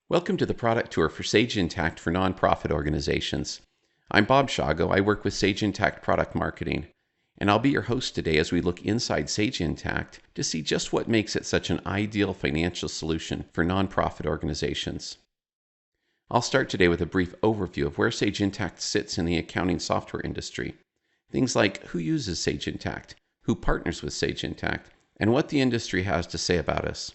Welcome to the product tour for Sage Intacct for nonprofit organizations. I'm Bob Shago. I work with Sage Intacct Product Marketing, and I'll be your host today as we look inside Sage Intacct to see just what makes it such an ideal financial solution for nonprofit organizations. I'll start today with a brief overview of where Sage Intacct sits in the accounting software industry. Things like who uses Sage Intacct, who partners with Sage Intacct, and what the industry has to say about us.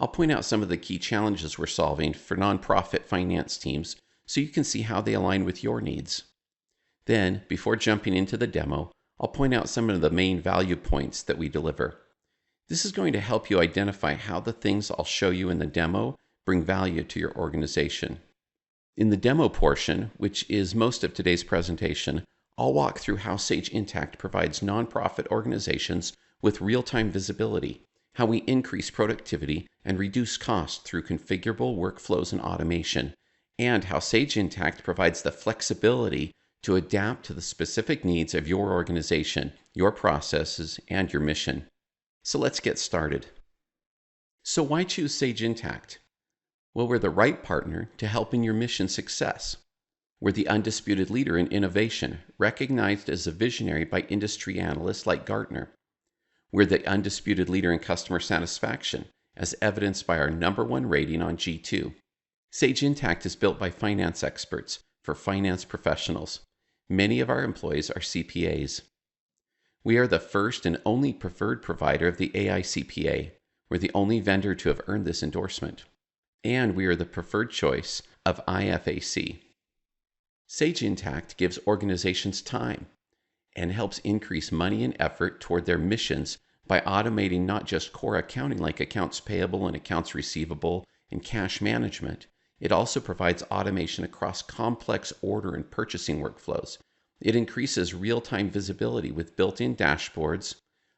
I'll point out some of the key challenges we're solving for nonprofit finance teams so you can see how they align with your needs. Then, before jumping into the demo, I'll point out some of the main value points that we deliver. This is going to help you identify how the things I'll show you in the demo bring value to your organization. In the demo portion, which is most of today's presentation, I'll walk through how Sage Intacct provides nonprofit organizations with real-time visibility, how we increase productivity and reduce costs through configurable workflows and automation, and how Sage Intacct provides the flexibility to adapt to the specific needs of your organization, your processes, and your mission. So let's get started. So why choose Sage Intacct? Well, we're the right partner to helping your mission success. We're the undisputed leader in innovation, recognized as a visionary by industry analysts like Gartner. We're the undisputed leader in customer satisfaction, as evidenced by our #1 rating on G2. Sage Intacct is built by finance experts for finance professionals. Many of our employees are CPAs. We are the first and only preferred provider of the AI CPA. We're the only vendor to have earned this endorsement. And we are the preferred choice of IFAC. Sage Intacct gives organizations time and helps increase money and effort toward their missions by automating not just core accounting like accounts payable and accounts receivable and cash management. It also provides automation across complex order and purchasing workflows. It increases real-time visibility with built-in dashboards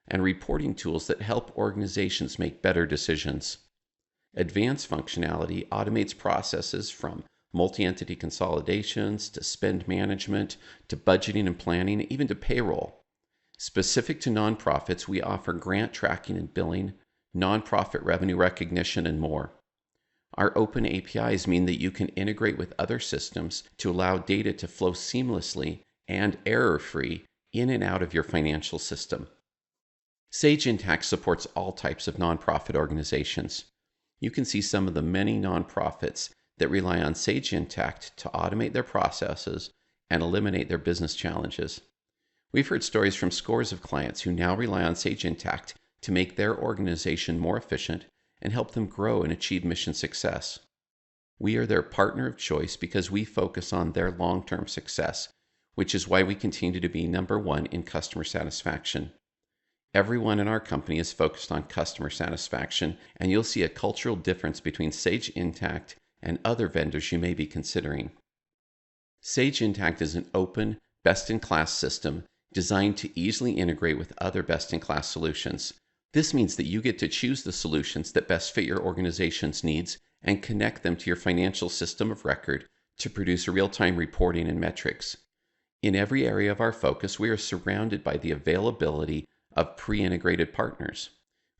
and reporting tools that help organizations make better decisions. Advanced functionality automates processes from multi-entity consolidations, to spend management, to budgeting and planning, even to payroll. Specific to nonprofits, we offer grant tracking and billing, nonprofit revenue recognition, and more. Our open APIs mean that you can integrate with other systems to allow data to flow seamlessly and error-free in and out of your financial system. Sage Intacct supports all types of nonprofit organizations. You can see some of the many nonprofits that rely on Sage Intacct to automate their processes and eliminate their business challenges. We've heard stories from scores of clients who now rely on Sage Intacct to make their organization more efficient and help them grow and achieve mission success. We are their partner of choice because we focus on their long-term success, which is why we continue to be #1 in customer satisfaction. Everyone in our company is focused on customer satisfaction, and you'll see a cultural difference between Sage Intacct and other vendors you may be considering. Sage Intacct is an open, best-in-class system designed to easily integrate with other best-in-class solutions. This means that you get to choose the solutions that best fit your organization's needs and connect them to your financial system of record to produce real-time reporting and metrics. In every area of our focus, we are surrounded by the availability of pre-integrated partners.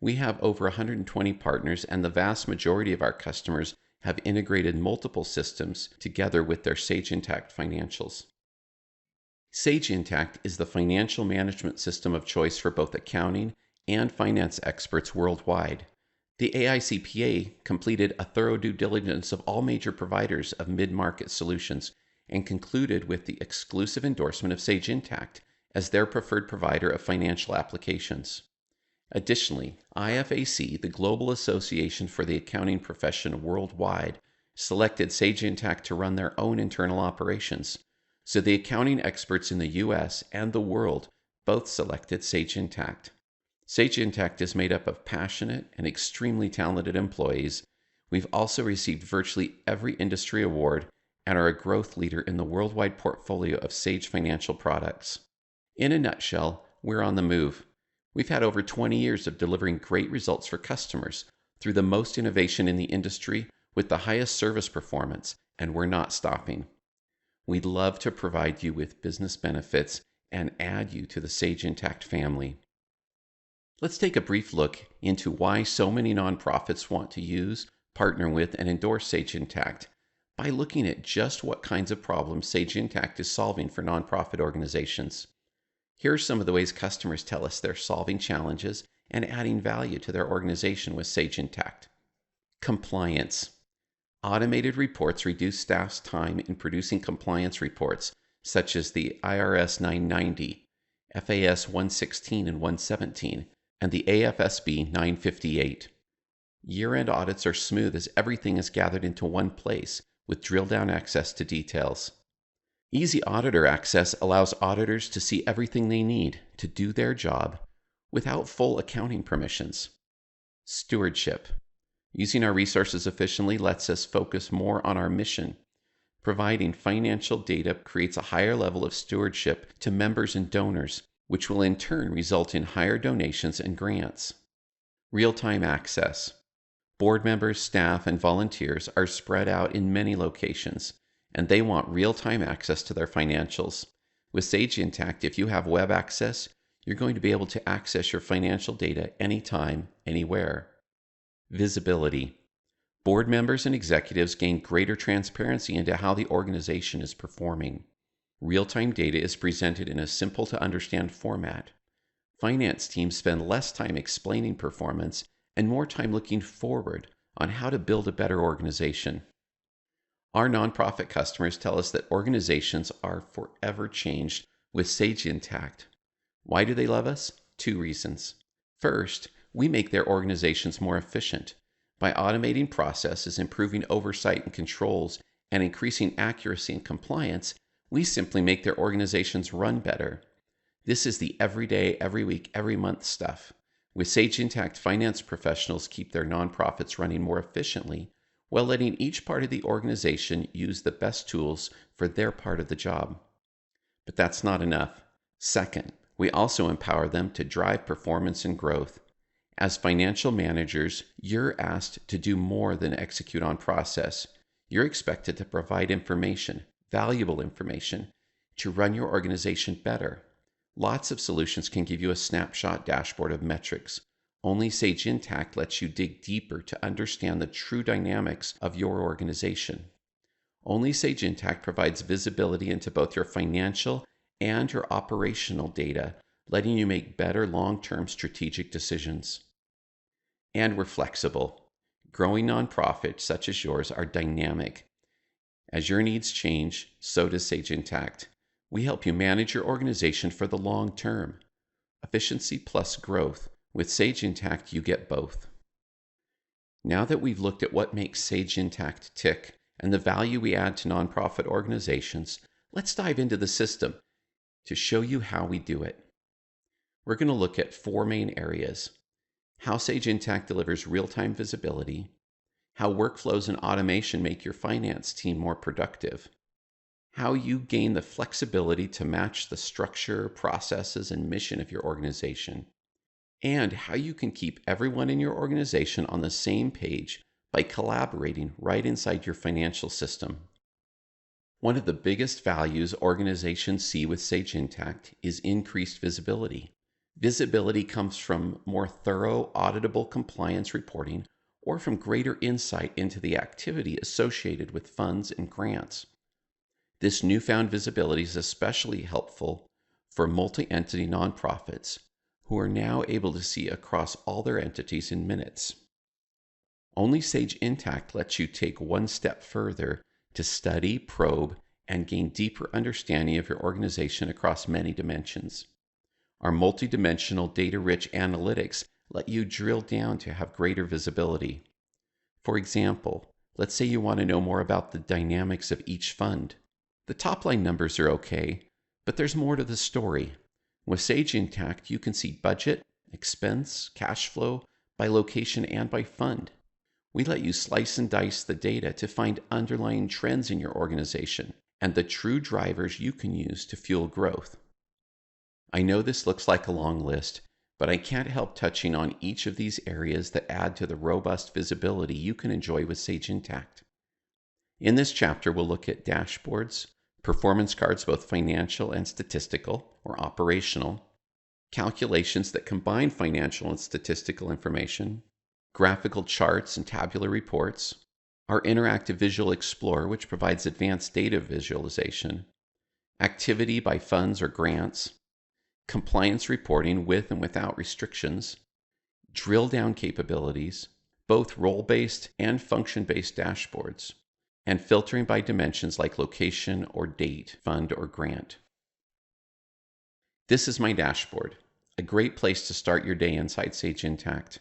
We have over 120 partners, and the vast majority of our customers have integrated multiple systems together with their Sage Intacct financials. Sage Intacct is the financial management system of choice for both accounting and finance experts worldwide. The AI CPA completed a thorough due diligence of all major providers of mid-market solutions and concluded with the exclusive endorsement of Sage Intacct as their preferred provider of financial applications. Additionally, IFAC, the Global Association for the Accounting Profession worldwide, selected Sage Intacct to run their own internal operations. So the accounting experts in the US and the world both selected Sage Intacct. Sage Intacct is made up of passionate and extremely talented employees. We've also received virtually every industry award and are a growth leader in the worldwide portfolio of Sage financial products. In a nutshell, we're on the move. We've had over 20 years of delivering great results for customers through the most innovation in the industry with the highest service performance, and we're not stopping. We'd love to provide you with business benefits and add you to the Sage Intacct family. Let's take a brief look into why so many nonprofits want to use, partner with, and endorse Sage Intacct by looking at just what kinds of problems Sage Intacct is solving for nonprofit organizations. Here are some of the ways customers tell us they're solving challenges and adding value to their organization with Sage Intacct. Compliance. Automated reports reduce staff's time in producing compliance reports, such as the IRS 990, FAS 116 and 117, and the AFSB 958. Year-end audits are smooth as everything is gathered into one place with drill-down access to details. Easy auditor access allows auditors to see everything they need to do their job without full accounting permissions. Stewardship. Using our resources efficiently lets us focus more on our mission. Providing financial data creates a higher level of stewardship to members and donors, which will in turn result in higher donations and grants. Real-time access. Board members, staff, and volunteers are spread out in many locations, and they want real-time access to their financials. With Sage Intacct, if you have web access, you're going to be able to access your financial data anytime, anywhere. Visibility. Board members and executives gain greater transparency into how the organization is performing. Real-time data is presented in a simple-to-understand format. Finance teams spend less time explaining performance and more time looking forward on how to build a better organization. Our nonprofit customers tell us that organizations are forever changed with Sage Intacct. Why do they love us? 2 reasons. First, we make their organizations more efficient. By automating processes, improving oversight and controls, and increasing accuracy and compliance, we simply make their organizations run better. This is the everyday, every week, every month stuff. With Sage Intacct, finance professionals keep their nonprofits running more efficiently while letting each part of the organization use the best tools for their part of the job. But that's not enough. Second, we also empower them to drive performance and growth. As financial managers, you're asked to do more than execute on process. You're expected to provide information, valuable information, to run your organization better. Lots of solutions can give you a snapshot dashboard of metrics. Only Sage Intacct lets you dig deeper to understand the true dynamics of your organization. Only Sage Intacct provides visibility into both your financial and your operational data, letting you make better long-term strategic decisions. And we're flexible. Growing nonprofits such as yours are dynamic. As your needs change, so does Sage Intacct. We help you manage your organization for the long term. Efficiency plus growth. With Sage Intacct, you get both. Now that we've looked at what makes Sage Intacct tick and the value we add to nonprofit organizations, let's dive into the system to show you how we do it. We're going to look at 4 main areas: how Sage Intacct delivers real-time visibility, how workflows and automation make your finance team more productive, how you gain the flexibility to match the structure, processes, and mission of your organization, and how you can keep everyone in your organization on the same page by collaborating right inside your financial system. One of the biggest values organizations see with Sage Intacct is increased visibility. Visibility comes from more thorough, auditable compliance reporting or from greater insight into the activity associated with funds and grants. This newfound visibility is especially helpful for multi-entity nonprofits who are now able to see across all their entities in minutes. Only Sage Intacct lets you take one step further to study, probe, and gain deeper understanding of your organization across many dimensions. Our multidimensional data-rich analytics let you drill down to have greater visibility. For example, let's say you want to know more about the dynamics of each fund. The top-line numbers are okay, but there's more to the story. With Sage Intacct, you can see budget, expense, cash flow by location and by fund. We let you slice and dice the data to find underlying trends in your organization and the true drivers you can use to fuel growth. I know this looks like a long list, but I can't help touching on each of these areas that add to the robust visibility you can enjoy with Sage Intacct. In this chapter, we'll look at dashboards, performance cards, both financial and statistical or operational, calculations that combine financial and statistical information, graphical charts and tabular reports, our interactive Visual Explorer, which provides advanced data visualization, activity by funds or grants, compliance reporting with and without restrictions, drill down capabilities, both role-based and function-based dashboards, and filtering by dimensions like location or date, fund or grant. This is my dashboard, a great place to start your day inside Sage Intacct.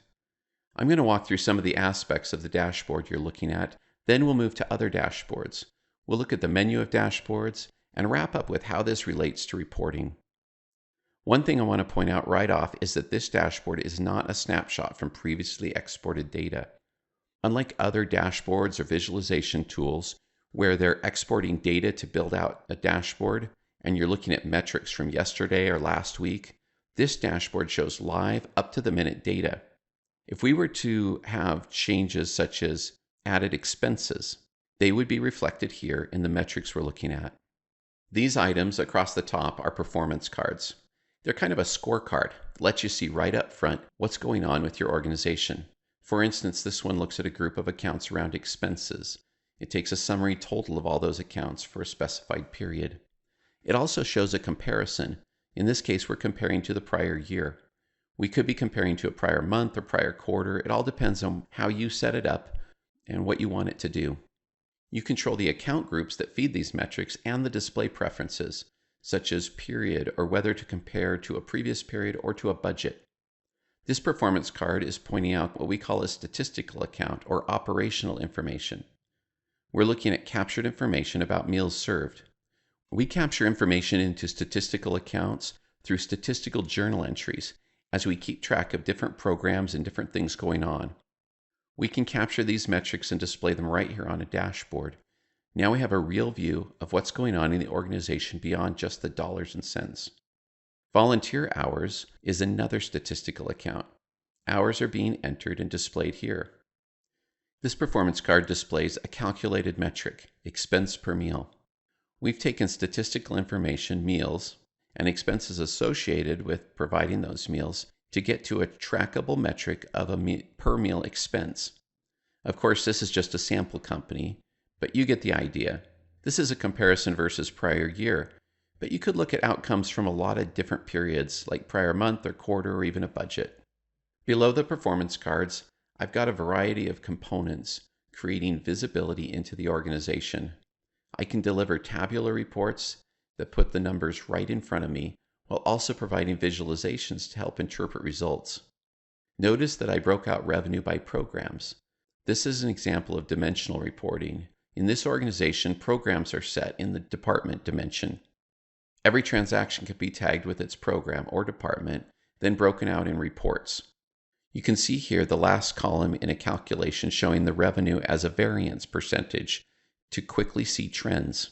I'm going to walk through some of the aspects of the dashboard you're looking at, then we'll move to other dashboards. We'll look at the menu of dashboards and wrap up with how this relates to reporting. One thing I want to point out right off is that this dashboard is not a snapshot from previously exported data. Unlike other dashboards or visualization tools where they're exporting data to build out a dashboard and you're looking at metrics from yesterday or last week, this dashboard shows live up-to-the-minute data. If we were to have changes such as added expenses, they would be reflected here in the metrics we're looking at. These items across the top are performance cards. They're kind of a scorecard, lets you see right up front what's going on with your organization. For instance, this one looks at a group of accounts around expenses. It takes a summary total of all those accounts for a specified period. It also shows a comparison. In this case, we're comparing to the prior year. We could be comparing to a prior month or prior quarter. It all depends on how you set it up and what you want it to do. You control the account groups that feed these metrics and the display preferences, such as period or whether to compare to a previous period or to a budget. This performance card is pointing out what we call a statistical account or operational information. We're looking at captured information about meals served. We capture information into statistical accounts through statistical journal entries as we keep track of different programs and different things going on. We can capture these metrics and display them right here on a dashboard. Now we have a real view of what's going on in the organization beyond just the dollars and cents. Volunteer hours is another statistical account. Hours are being entered and displayed here. This performance card displays a calculated metric, expense per meal. We've taken statistical information, meals, and expenses associated with providing those meals to get to a trackable metric of a per meal expense. Of course, this is just a sample company, but you get the idea. This is a comparison versus prior year, but you could look at outcomes from a lot of different periods, like prior month or quarter or even a budget. Below the performance cards, I've got a variety of components creating visibility into the organization. I can deliver tabular reports that put the numbers right in front of me while also providing visualizations to help interpret results. Notice that I broke out revenue by programs. This is an example of dimensional reporting. In this organization, programs are set in the department dimension. Every transaction can be tagged with its program or department, then broken out in reports. You can see here the last column in a calculation showing the revenue as a variance percentage to quickly see trends.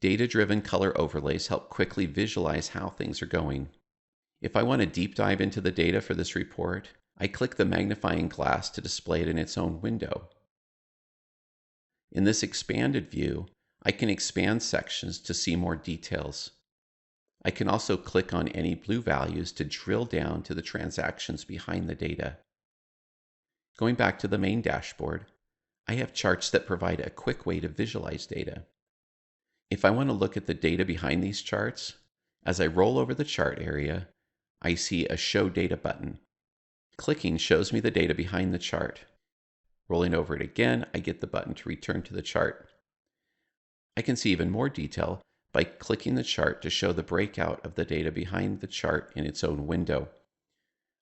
Data-driven color overlays help quickly visualize how things are going. If I want to deep dive into the data for this report, I click the magnifying glass to display it in its own window. In this expanded view, I can expand sections to see more details. I can also click on any blue values to drill down to the transactions behind the data. Going back to the main dashboard, I have charts that provide a quick way to visualize data. If I want to look at the data behind these charts, as I roll over the chart area, I see a Show Data button. Clicking shows me the data behind the chart. Rolling over it again, I get the button to return to the chart. I can see even more detail by clicking the chart to show the breakout of the data behind the chart in its own window.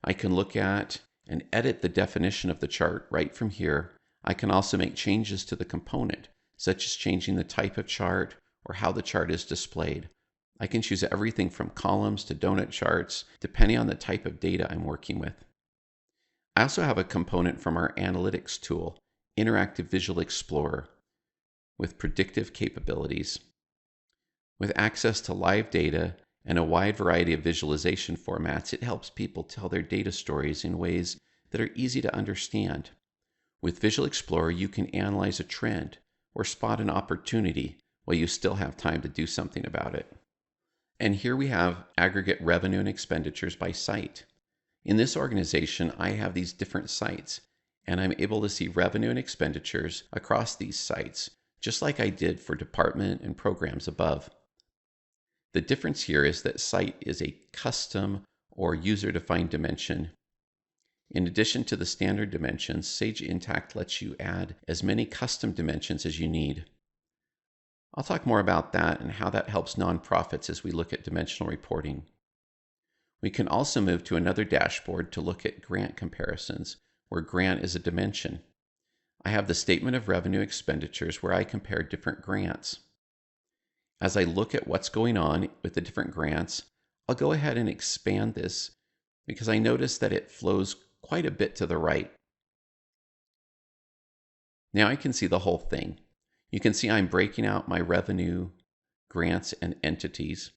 I can look at and edit the definition of the chart right from here. I can also make changes to the component, such as changing the type of chart or how the chart is displayed. I can choose everything from columns to donut charts, depending on the type of data I'm working with. I also have a component from our analytics tool, Interactive Visual Explorer, with predictive capabilities. With access to live data and a wide variety of visualization formats, it helps people tell their data stories in ways that are easy to understand. With Visual Explorer, you can analyze a trend or spot an opportunity while you still have time to do something about it. And here we have aggregate revenue and expenditures by site. In this organization, I have these different sites, and I'm able to see revenue and expenditures across these sites, just like I did for department and programs above. The difference here is that site is a custom or user-defined dimension. In addition to the standard dimensions, Sage Intacct lets you add as many custom dimensions as you need. I'll talk more about that and how that helps nonprofits as we look at dimensional reporting. We can also move to another dashboard to look at grant comparisons, where grant is a dimension. I have the statement of revenue expenditures where I compare different grants. As I look at what's going on with the different grants, I'll go ahead and expand this because I notice that it flows quite a bit to the right. Now I can see the whole thing. You can see I'm breaking out my revenue, grants, and entities.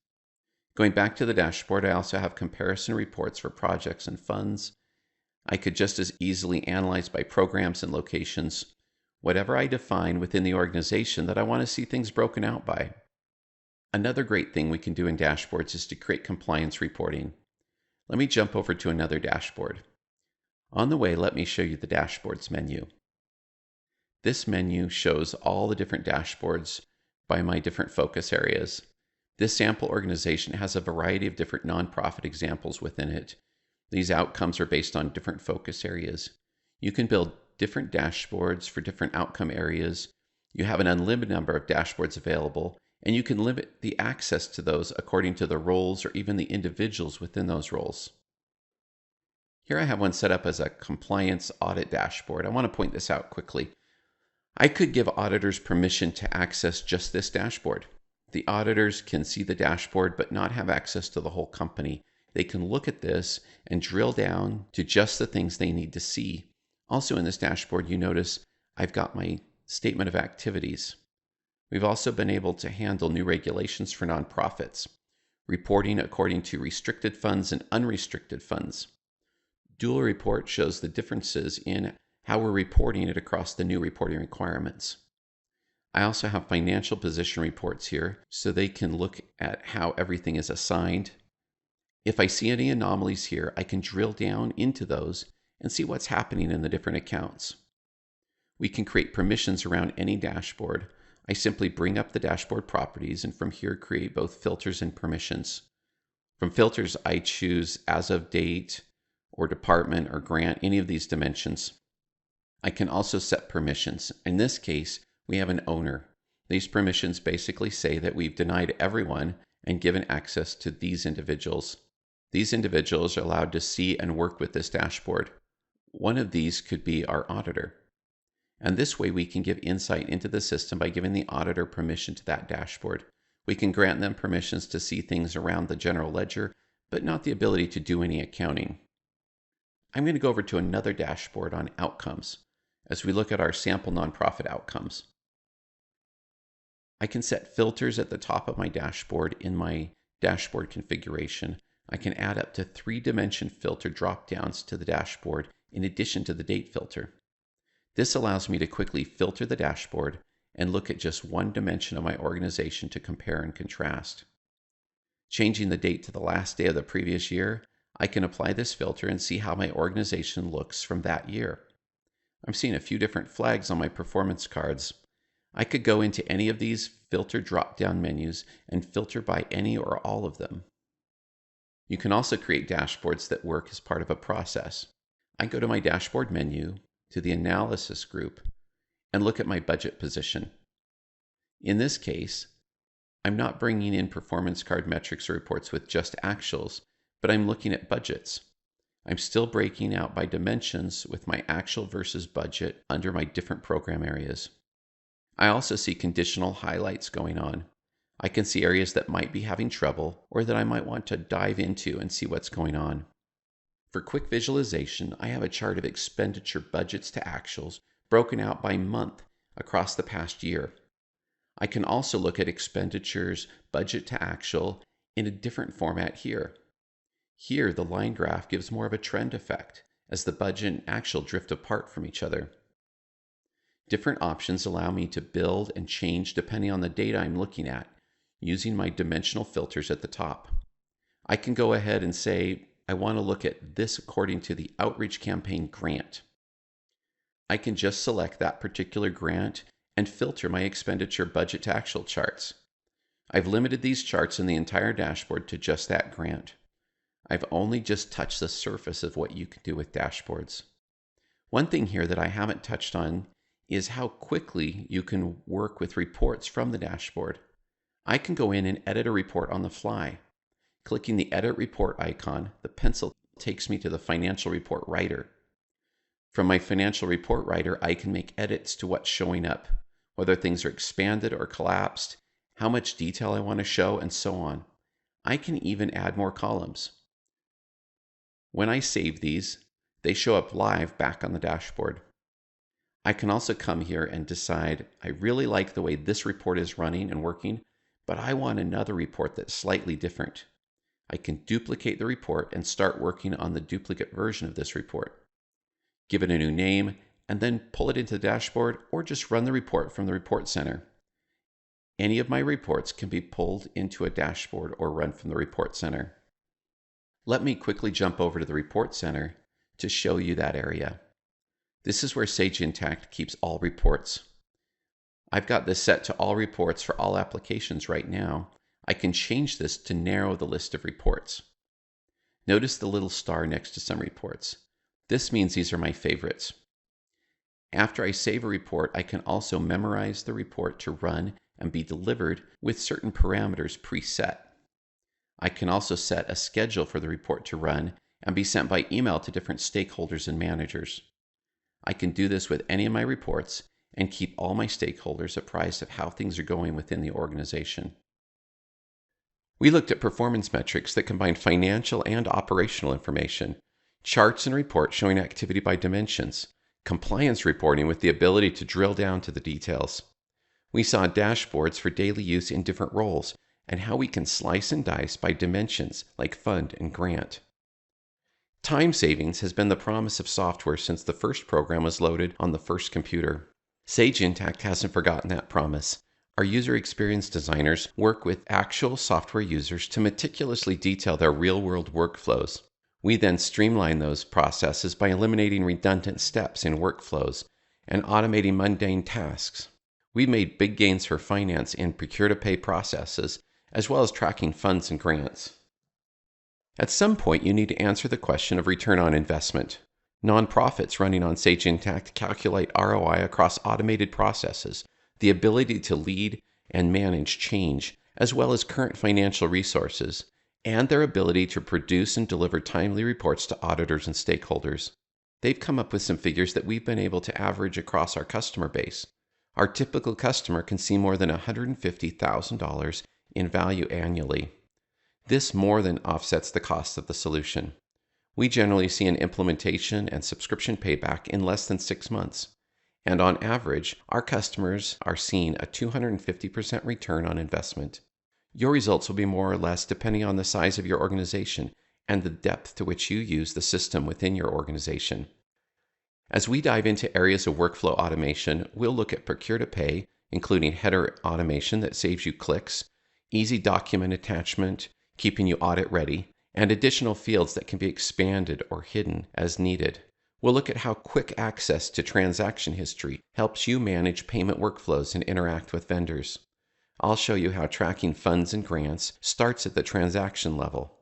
Going back to the dashboard, I also have comparison reports for projects and funds. I could just as easily analyze by programs and locations, whatever I define within the organization that I want to see things broken out by. Another great thing we can do in dashboards is to create compliance reporting. Let me jump over to another dashboard. On the way, let me show you the dashboards menu. This menu shows all the different dashboards by my different focus areas. This sample organization has a variety of different nonprofit examples within it. These outcomes are based on different focus areas. You can build different dashboards for different outcome areas. You have an unlimited number of dashboards available, and you can limit the access to those according to the roles or even the individuals within those roles. Here I have one set up as a compliance audit dashboard. I want to point this out quickly. I could give auditors permission to access just this dashboard. The auditors can see the dashboard but not have access to the whole company. They can look at this and drill down to just the things they need to see. Also in this dashboard, you notice I've got my statement of activities. We've also been able to handle new regulations for nonprofits, reporting according to restricted funds and unrestricted funds. Dual report shows the differences in how we're reporting it across the new reporting requirements. I also have financial position reports here so they can look at how everything is assigned. If I see any anomalies here, I can drill down into those and see what's happening in the different accounts. We can create permissions around any dashboard. I simply bring up the dashboard properties and from here create both filters and permissions. From filters, I choose as of date or department or grant, any of these dimensions. I can also set permissions. In this case, we have an owner. These permissions basically say that we've denied everyone and given access to these individuals. These individuals are allowed to see and work with this dashboard. One of these could be our auditor. And this way we can give insight into the system by giving the auditor permission to that dashboard. We can grant them permissions to see things around the general ledger, but not the ability to do any accounting. I'm going to go over to another dashboard on outcomes as we look at our sample nonprofit outcomes. I can set filters at the top of my dashboard in my dashboard configuration. I can add up to 3-dimension filter drop-downs to the dashboard in addition to the date filter. This allows me to quickly filter the dashboard and look at just one dimension of my organization to compare and contrast. Changing the date to the last day of the previous year, I can apply this filter and see how my organization looks from that year. I'm seeing a few different flags on my performance cards. I could go into any of these filter drop-down menus and filter by any or all of them. You can also create dashboards that work as part of a process. I go to my dashboard menu, to the analysis group, and look at my budget position. In this case, I'm not bringing in performance card metrics or reports with just actuals, but I'm looking at budgets. I'm still breaking out by dimensions with my actual versus budget under my different program areas. I also see conditional highlights going on. I can see areas that might be having trouble or that I might want to dive into and see what's going on. For quick visualization, I have a chart of expenditure budgets to actuals broken out by month across the past year. I can also look at expenditures budget to actual in a different format here. Here, the line graph gives more of a trend effect as the budget and actual drift apart from each other. Different options allow me to build and change depending on the data I'm looking at, using my dimensional filters at the top. I can go ahead and say, I want to look at this according to the outreach campaign grant. I can just select that particular grant and filter my expenditure budget to actual charts. I've limited these charts in the entire dashboard to just that grant. I've only just touched the surface of what you can do with dashboards. One thing here that I haven't touched on is how quickly you can work with reports from the dashboard. I can go in and edit a report on the fly. Clicking the Edit Report icon, the pencil takes me to the Financial Report Writer. From my Financial Report Writer, I can make edits to what's showing up, whether things are expanded or collapsed, how much detail I want to show, and so on. I can even add more columns. When I save these, they show up live back on the dashboard. I can also come here and decide, I really like the way this report is running and working, but I want another report that's slightly different. I can duplicate the report and start working on the duplicate version of this report. Give it a new name, and then pull it into the dashboard, or just run the report from the Report Center. Any of my reports can be pulled into a dashboard or run from the Report Center. Let me quickly jump over to the Report Center to show you that area. This is where Sage Intacct keeps all reports. I've got this set to all reports for all applications right now. I can change this to narrow the list of reports. Notice the little star next to some reports. This means these are my favorites. After I save a report, I can also memorize the report to run and be delivered with certain parameters preset. I can also set a schedule for the report to run and be sent by email to different stakeholders and managers. I can do this with any of my reports and keep all my stakeholders apprised of how things are going within the organization. We looked at performance metrics that combine financial and operational information, charts and reports showing activity by dimensions, compliance reporting with the ability to drill down to the details. We saw dashboards for daily use in different roles and how we can slice and dice by dimensions like fund and grant. Time savings has been the promise of software since the first program was loaded on the first computer. Sage Intacct hasn't forgotten that promise. Our user experience designers work with actual software users to meticulously detail their real-world workflows. We then streamline those processes by eliminating redundant steps in workflows and automating mundane tasks. We've made big gains for finance in procure-to-pay processes, as well as tracking funds and grants. At some point, you need to answer the question of return on investment. Nonprofits running on Sage Intacct calculate ROI across automated processes, the ability to lead and manage change, as well as current financial resources, and their ability to produce and deliver timely reports to auditors and stakeholders. They've come up with some figures that we've been able to average across our customer base. Our typical customer can see more than $150,000 in value annually. This more than offsets the cost of the solution. We generally see an implementation and subscription payback in less than 6 months. And on average, our customers are seeing a 250% return on investment. Your results will be more or less depending on the size of your organization and the depth to which you use the system within your organization. As we dive into areas of workflow automation, we'll look at procure-to-pay, including header automation that saves you clicks, easy document attachment, keeping you audit ready, and additional fields that can be expanded or hidden as needed. We'll look at how quick access to transaction history helps you manage payment workflows and interact with vendors. I'll show you how tracking funds and grants starts at the transaction level.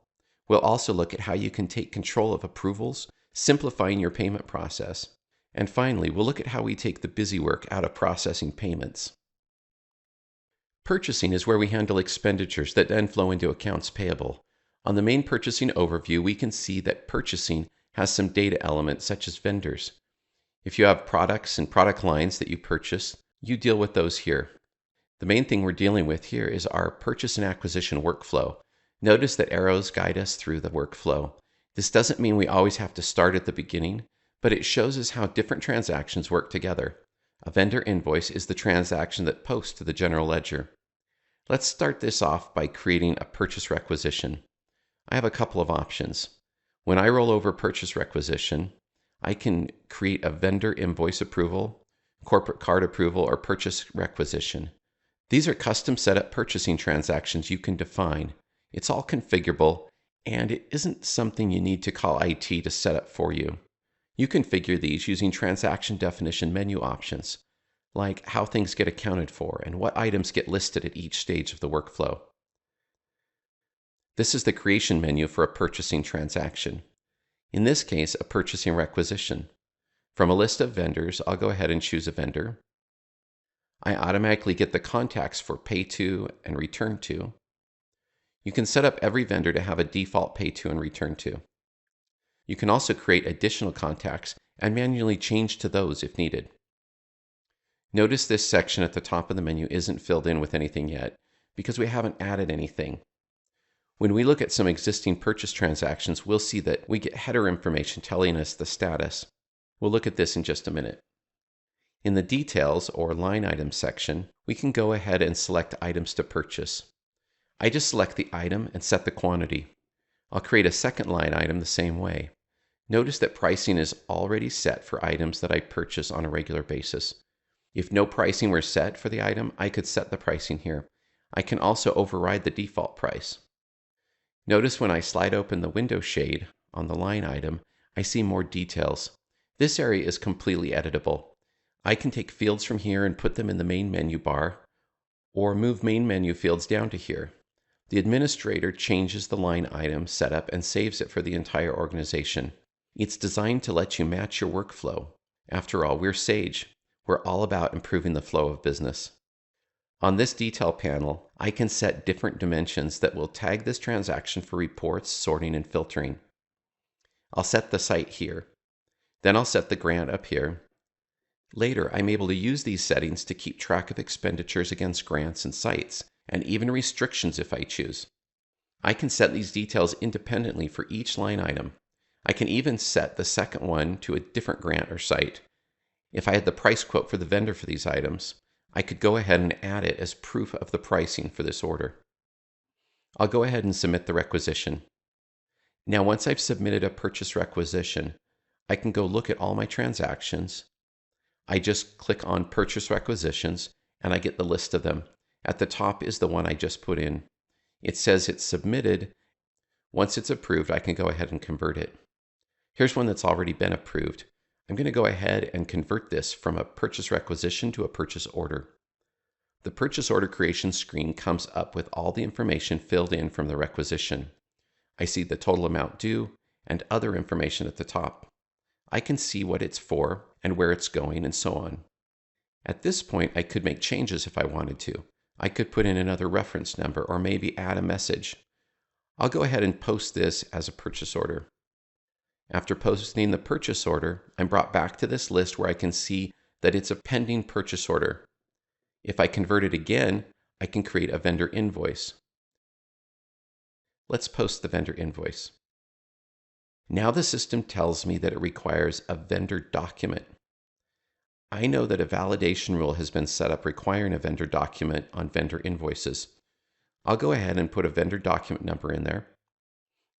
We'll also look at how you can take control of approvals, simplifying your payment process. And finally, we'll look at how we take the busy work out of processing payments. Purchasing is where we handle expenditures that then flow into accounts payable. On the main purchasing overview, we can see that purchasing has some data elements such as vendors. If you have products and product lines that you purchase, you deal with those here. The main thing we're dealing with here is our purchase and acquisition workflow. Notice that arrows guide us through the workflow. This doesn't mean we always have to start at the beginning, but it shows us how different transactions work together. A vendor invoice is the transaction that posts to the general ledger. Let's start this off by creating a purchase requisition. I have a couple of options. When I roll over purchase requisition, I can create a vendor invoice approval, corporate card approval, or purchase requisition. These are custom setup purchasing transactions you can define. It's all configurable, and it isn't something you need to call IT to set up for you. You configure these using transaction definition menu options, like how things get accounted for and what items get listed at each stage of the workflow. This is the creation menu for a purchasing transaction. In this case, a purchasing requisition. From a list of vendors, I'll go ahead and choose a vendor. I automatically get the contacts for pay to and return to. You can set up every vendor to have a default pay to and return to. You can also create additional contacts and manually change to those if needed. Notice this section at the top of the menu isn't filled in with anything yet because we haven't added anything. When we look at some existing purchase transactions, we'll see that we get header information telling us the status. We'll look at this in just a minute. In the details or line items section, we can go ahead and select items to purchase. I just select the item and set the quantity. I'll create a second line item the same way. Notice that pricing is already set for items that I purchase on a regular basis. If no pricing were set for the item, I could set the pricing here. I can also override the default price. Notice when I slide open the window shade on the line item, I see more details. This area is completely editable. I can take fields from here and put them in the main menu bar, or move main menu fields down to here. The administrator changes the line item setup and saves it for the entire organization. It's designed to let you match your workflow. After all, we're Sage. We're all about improving the flow of business. On this detail panel, I can set different dimensions that will tag this transaction for reports, sorting, and filtering. I'll set the site here. Then I'll set the grant up here. Later, I'm able to use these settings to keep track of expenditures against grants and sites, and even restrictions if I choose. I can set these details independently for each line item. I can even set the second one to a different grant or site. If I had the price quote for the vendor for these items, I could go ahead and add it as proof of the pricing for this order. I'll go ahead and submit the requisition. Now, once I've submitted a purchase requisition, I can go look at all my transactions. I just click on Purchase Requisitions, and I get the list of them. At the top is the one I just put in. It says it's submitted. Once it's approved, I can go ahead and convert it. Here's one that's already been approved. I'm going to go ahead and convert this from a purchase requisition to a purchase order. The purchase order creation screen comes up with all the information filled in from the requisition. I see the total amount due and other information at the top. I can see what it's for and where it's going and so on. At this point, I could make changes if I wanted to. I could put in another reference number or maybe add a message. I'll go ahead and post this as a purchase order. After posting the purchase order, I'm brought back to this list where I can see that it's a pending purchase order. If I convert it again, I can create a vendor invoice. Let's post the vendor invoice. Now the system tells me that it requires a vendor document. I know that a validation rule has been set up requiring a vendor document on vendor invoices. I'll go ahead and put a vendor document number in there.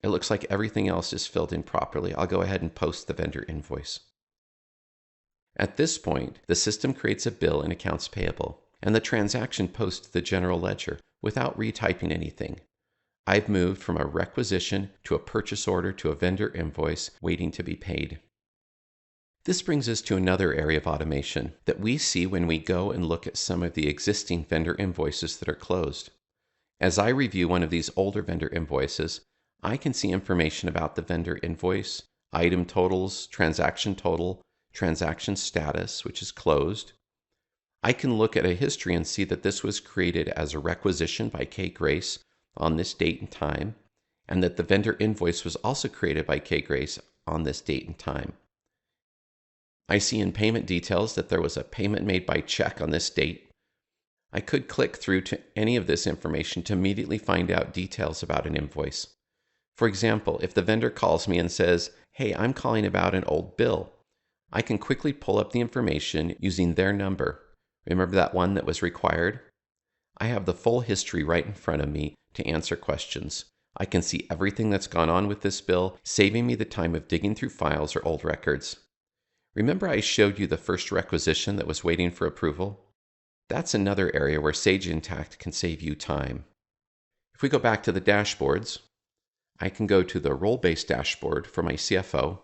It looks like everything else is filled in properly. I'll go ahead and post the vendor invoice. At this point, the system creates a bill in accounts payable, and the transaction posts to the general ledger without retyping anything. I've moved from a requisition to a purchase order to a vendor invoice waiting to be paid. This brings us to another area of automation that we see when we go and look at some of the existing vendor invoices that are closed. As I review one of these older vendor invoices, I can see information about the vendor invoice, item totals, transaction total, transaction status, which is closed. I can look at a history and see that this was created as a requisition by K. Grace on this date and time, and that the vendor invoice was also created by K. Grace on this date and time. I see in payment details that there was a payment made by check on this date. I could click through to any of this information to immediately find out details about an invoice. For example, if the vendor calls me and says, "Hey, I'm calling about an old bill," I can quickly pull up the information using their number. Remember that one that was required? I have the full history right in front of me to answer questions. I can see everything that's gone on with this bill, saving me the time of digging through files or old records. Remember I showed you the first requisition that was waiting for approval? That's another area where Sage Intacct can save you time. If we go back to the dashboards, I can go to the role-based dashboard for my CFO.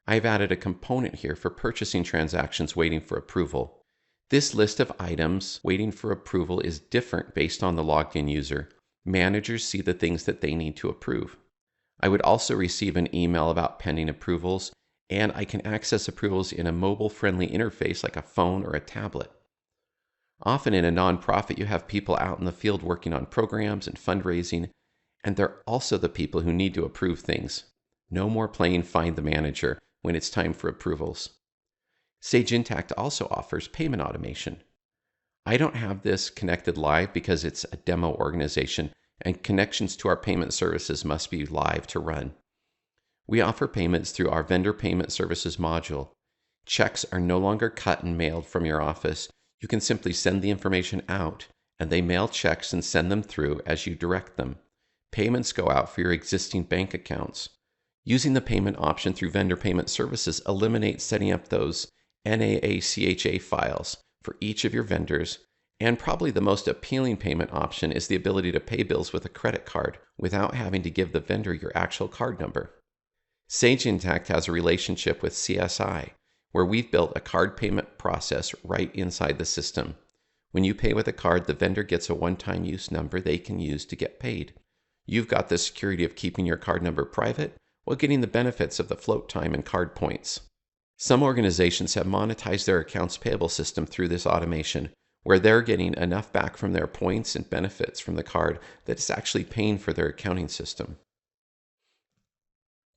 I've added a component here for purchasing transactions waiting for approval. This list of items waiting for approval is different based on the logged in user. Managers see the things that they need to approve. I would also receive an email about pending approvals, and I can access approvals in a mobile-friendly interface like a phone or a tablet. Often in a nonprofit, you have people out in the field working on programs and fundraising, and they're also the people who need to approve things. No more playing find the manager when it's time for approvals. Sage Intacct also offers payment automation. I don't have this connected live because it's a demo organization, and connections to our payment services must be live to run. We offer payments through our Vendor Payment Services module. Checks are no longer cut and mailed from your office. You can simply send the information out, and they mail checks and send them through as you direct them. Payments go out for your existing bank accounts. Using the payment option through Vendor Payment Services eliminates setting up those NAACHA files for each of your vendors, and probably the most appealing payment option is the ability to pay bills with a credit card without having to give the vendor your actual card number. Sage Intacct has a relationship with CSI, where we've built a card payment process right inside the system. When you pay with a card, the vendor gets a one-time use number they can use to get paid. You've got the security of keeping your card number private while getting the benefits of the float time and card points. Some organizations have monetized their accounts payable system through this automation, where they're getting enough back from their points and benefits from the card that it's actually paying for their accounting system.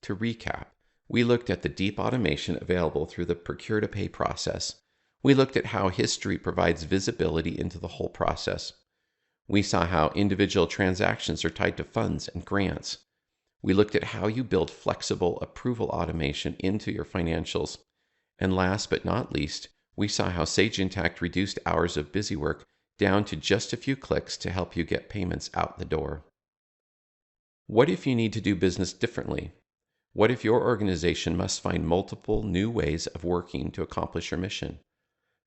To recap, we looked at the deep automation available through the procure-to-pay process. We looked at how history provides visibility into the whole process. We saw how individual transactions are tied to funds and grants. We looked at how you build flexible approval automation into your financials. And last but not least, we saw how Sage Intacct reduced hours of busy work down to just a few clicks to help you get payments out the door. What if you need to do business differently? What if your organization must find multiple new ways of working to accomplish your mission?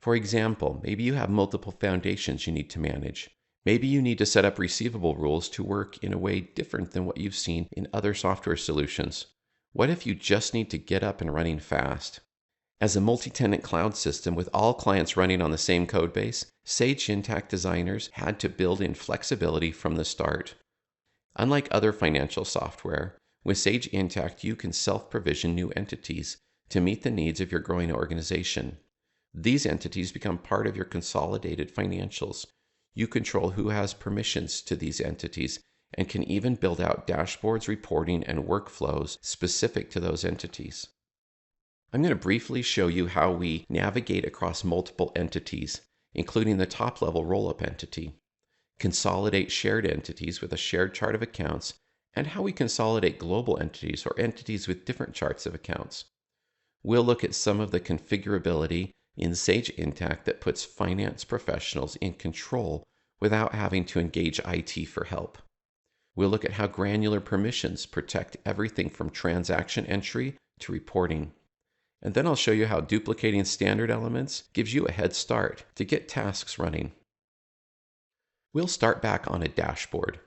For example, maybe you have multiple foundations you need to manage. Maybe you need to set up receivable rules to work in a way different than what you've seen in other software solutions. What if you just need to get up and running fast? As a multi-tenant cloud system with all clients running on the same code base, Sage Intacct designers had to build in flexibility from the start. Unlike other financial software, with Sage Intacct you can self-provision new entities to meet the needs of your growing organization. These entities become part of your consolidated financials. You control who has permissions to these entities and can even build out dashboards, reporting, and workflows specific to those entities. I'm going to briefly show you how we navigate across multiple entities, including the top-level roll-up entity, consolidate shared entities with a shared chart of accounts, and how we consolidate global entities or entities with different charts of accounts. We'll look at some of the configurability in Sage Intacct that puts finance professionals in control without having to engage IT for help. We'll look at how granular permissions protect everything from transaction entry to reporting. And then I'll show you how duplicating standard elements gives you a head start to get tasks running. We'll start back on a dashboard.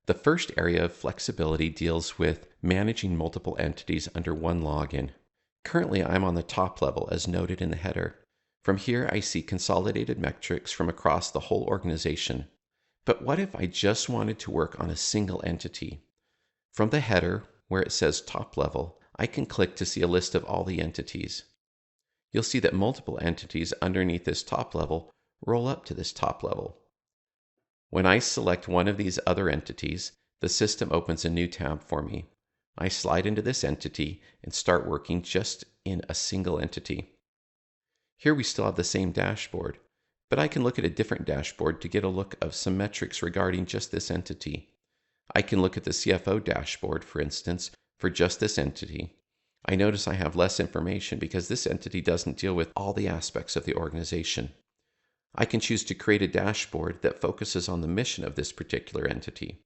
The first area of flexibility deals with managing multiple entities under one login. Currently, I'm on the top level as noted in the header. From here, I see consolidated metrics from across the whole organization. But what if I just wanted to work on a single entity? From the header, where it says top level, I can click to see a list of all the entities. You'll see that multiple entities underneath this top level roll up to this top level. When I select one of these other entities, the system opens a new tab for me. I slide into this entity and start working just in a single entity. Here we still have the same dashboard, but I can look at a different dashboard to get a look of some metrics regarding just this entity. I can look at the CFO dashboard, for instance, for just this entity. I notice I have less information because this entity doesn't deal with all the aspects of the organization. I can choose to create a dashboard that focuses on the mission of this particular entity.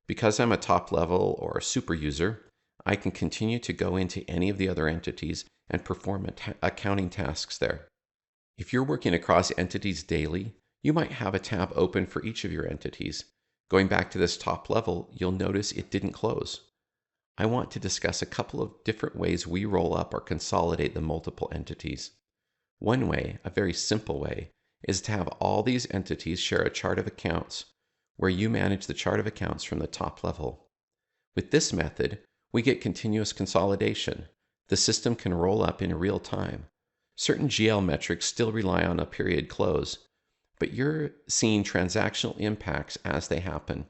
Because I'm a top level or a super user, I can continue to go into any of the other entities and perform accounting tasks there. If you're working across entities daily, you might have a tab open for each of your entities. Going back to this top level, you'll notice it didn't close. I want to discuss a couple of different ways we roll up or consolidate the multiple entities. One way, a very simple way, is to have all these entities share a chart of accounts, where you manage the chart of accounts from the top level. With this method, we get continuous consolidation. The system can roll up in real time. Certain GL metrics still rely on a period close, but you're seeing transactional impacts as they happen.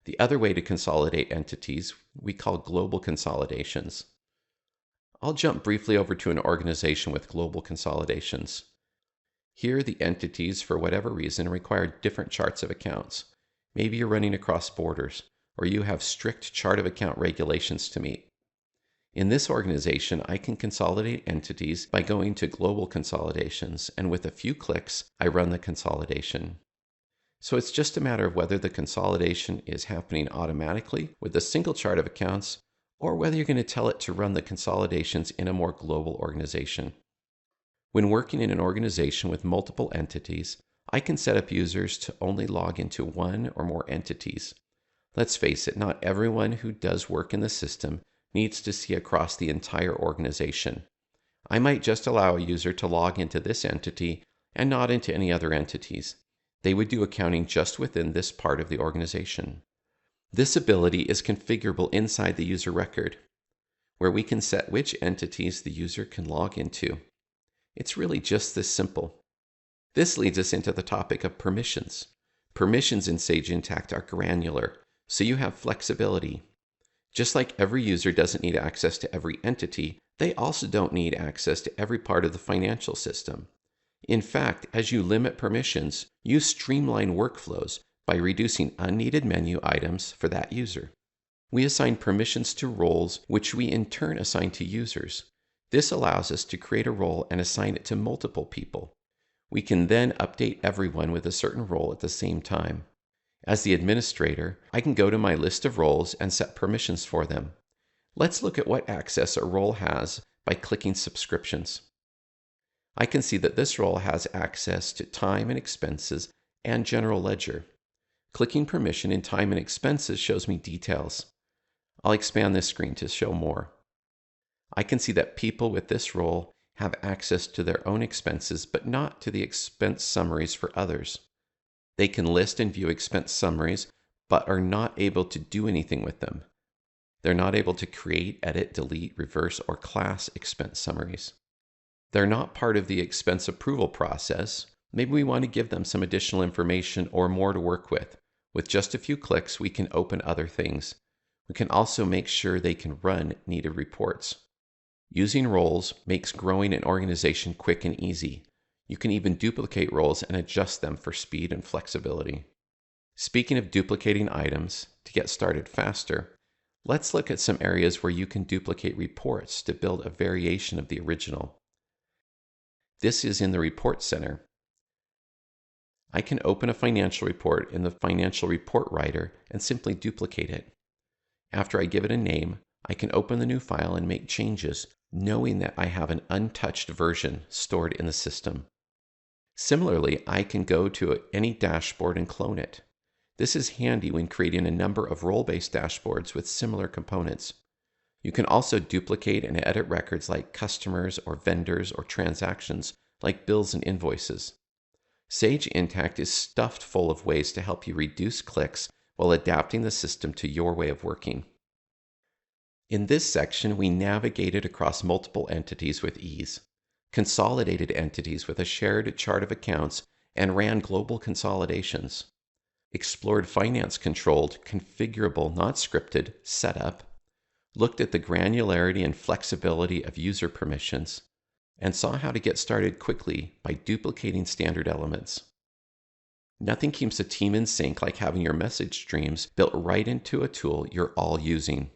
The other way to consolidate entities we call global consolidations. I'll jump briefly over to an organization with global consolidations. Here, the entities, for whatever reason, require different charts of accounts. Maybe you're running across borders, or you have strict chart of account regulations to meet. In this organization, I can consolidate entities by going to global consolidations, and with a few clicks, I run the consolidation. So it's just a matter of whether the consolidation is happening automatically with a single chart of accounts, or whether you're going to tell it to run the consolidations in a more global organization. When working in an organization with multiple entities, I can set up users to only log into one or more entities. Let's face it, not everyone who does work in the system needs to see across the entire organization. I might just allow a user to log into this entity and not into any other entities. They would do accounting just within this part of the organization. This ability is configurable inside the user record, where we can set which entities the user can log into. It's really just this simple. This leads us into the topic of permissions. Permissions in Sage Intacct are granular, so you have flexibility. Just like every user doesn't need access to every entity, they also don't need access to every part of the financial system. In fact, as you limit permissions, you streamline workflows by reducing unneeded menu items for that user. We assign permissions to roles, which we in turn assign to users. This allows us to create a role and assign it to multiple people. We can then update everyone with a certain role at the same time. As the administrator, I can go to my list of roles and set permissions for them. Let's look at what access a role has by clicking Subscriptions. I can see that this role has access to time and expenses and general ledger. Clicking permission in time and expenses shows me details. I'll expand this screen to show more. I can see that people with this role have access to their own expenses, but not to the expense summaries for others. They can list and view expense summaries, but are not able to do anything with them. They're not able to create, edit, delete, reverse, or class expense summaries. They're not part of the expense approval process. Maybe we want to give them some additional information or more to work with. With just a few clicks, we can open other things. We can also make sure they can run needed reports. Using roles makes growing an organization quick and easy. You can even duplicate roles and adjust them for speed and flexibility. Speaking of duplicating items, to get started faster, let's look at some areas where you can duplicate reports to build a variation of the original. This is in the Report Center. I can open a financial report in the Financial Report Writer and simply duplicate it. After I give it a name, I can open the new file and make changes, knowing that I have an untouched version stored in the system. Similarly, I can go to any dashboard and clone it. This is handy when creating a number of role-based dashboards with similar components. You can also duplicate and edit records like customers or vendors or transactions like bills and invoices. Sage Intacct is stuffed full of ways to help you reduce clicks while adapting the system to your way of working. In this section, we navigated across multiple entities with ease, consolidated entities with a shared chart of accounts, and ran global consolidations, explored finance-controlled, configurable, not scripted setup, looked at the granularity and flexibility of user permissions, and saw how to get started quickly by duplicating standard elements. Nothing keeps a team in sync like having your message streams built right into a tool you're all using.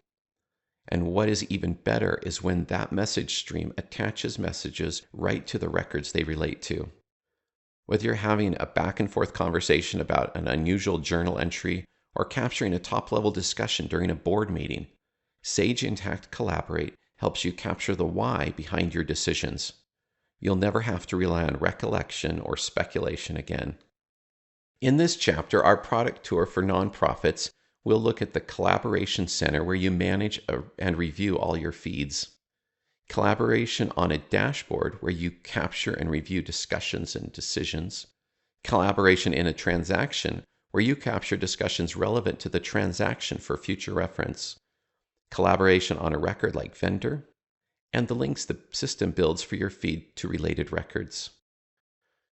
And what is even better is when that message stream attaches messages right to the records they relate to. Whether you're having a back and forth conversation about an unusual journal entry or capturing a top-level discussion during a board meeting, Sage Intacct Collaborate helps you capture the why behind your decisions. You'll never have to rely on recollection or speculation again. In this chapter, our product tour for nonprofits, we'll look at the Collaboration Center where you manage and review all your feeds. Collaboration on a dashboard where you capture and review discussions and decisions. Collaboration in a transaction where you capture discussions relevant to the transaction for future reference. Collaboration on a record like vendor, and the links the system builds for your feed to related records.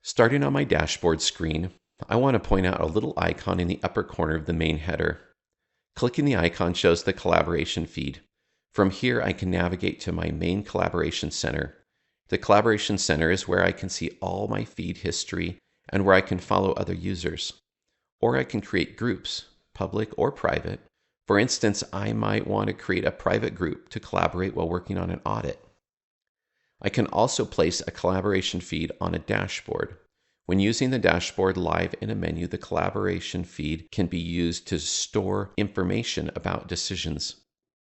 Starting on my dashboard screen, I want to point out a little icon in the upper corner of the main header. Clicking the icon shows the collaboration feed. From here, I can navigate to my main Collaboration Center. The Collaboration Center is where I can see all my feed history and where I can follow other users. Or I can create groups, public or private. For instance, I might want to create a private group to collaborate while working on an audit. I can also place a collaboration feed on a dashboard. When using the dashboard live in a menu, the collaboration feed can be used to store information about decisions.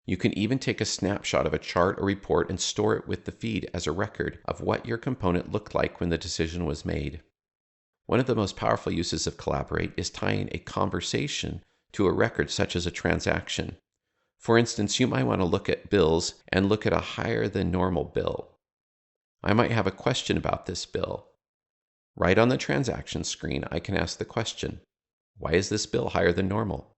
You can even take a snapshot of a chart or report and store it with the feed as a record of what your component looked like when the decision was made. One of the most powerful uses of Collaborate is tying a conversation to a record such as a transaction. For instance, you might want to look at bills and look at a higher than normal bill. I might have a question about this bill. Right on the transaction screen, I can ask the question, why is this bill higher than normal?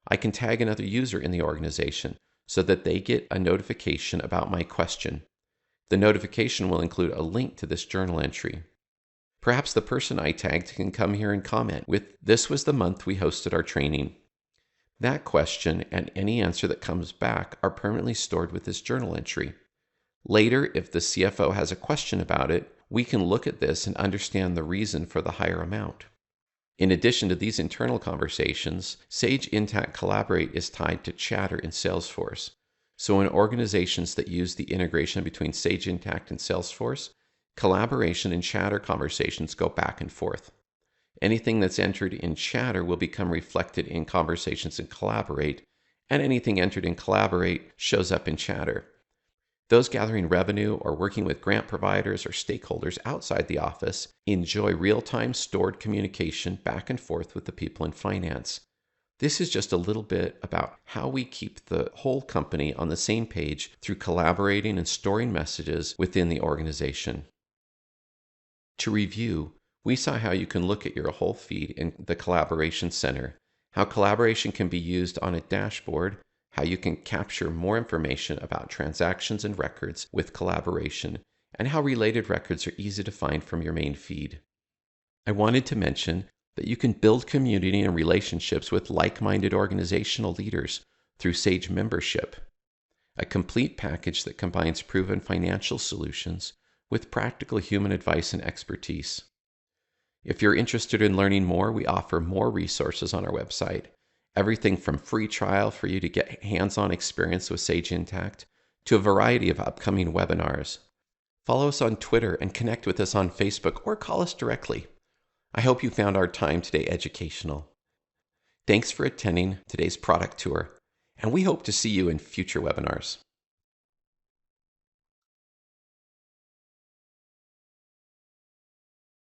I can tag another user in the organization so that they get a notification about my question. The notification will include a link to this journal entry. Perhaps the person I tagged can come here and comment with, "This was the month we hosted our training." That question and any answer that comes back are permanently stored with this journal entry. Later, if the CFO has a question about it, we can look at this and understand the reason for the higher amount. In addition to these internal conversations, Sage Intacct Collaborate is tied to Chatter in Salesforce. So in organizations that use the integration between Sage Intacct and Salesforce, collaboration and Chatter conversations go back and forth. Anything that's entered in Chatter will become reflected in conversations in Collaborate, and anything entered in Collaborate shows up in Chatter. Those gathering revenue or working with grant providers or stakeholders outside the office enjoy real-time stored communication back and forth with the people in finance. This is just a little bit about how we keep the whole company on the same page through collaborating and storing messages within the organization. To review, we saw how you can look at your whole feed in the Collaboration Center, how collaboration can be used on a dashboard, how you can capture more information about transactions and records with collaboration, and how related records are easy to find from your main feed. I wanted to mention that you can build community and relationships with like-minded organizational leaders through Sage Membership, a complete package that combines proven financial solutions with practical human advice and expertise. If you're interested in learning more, we offer more resources on our website. Everything from free trial for you to get hands-on experience with Sage Intacct to a variety of upcoming webinars. Follow us on Twitter and connect with us on Facebook or call us directly. I hope you found our time today educational. Thanks for attending today's product tour, and we hope to see you in future webinars.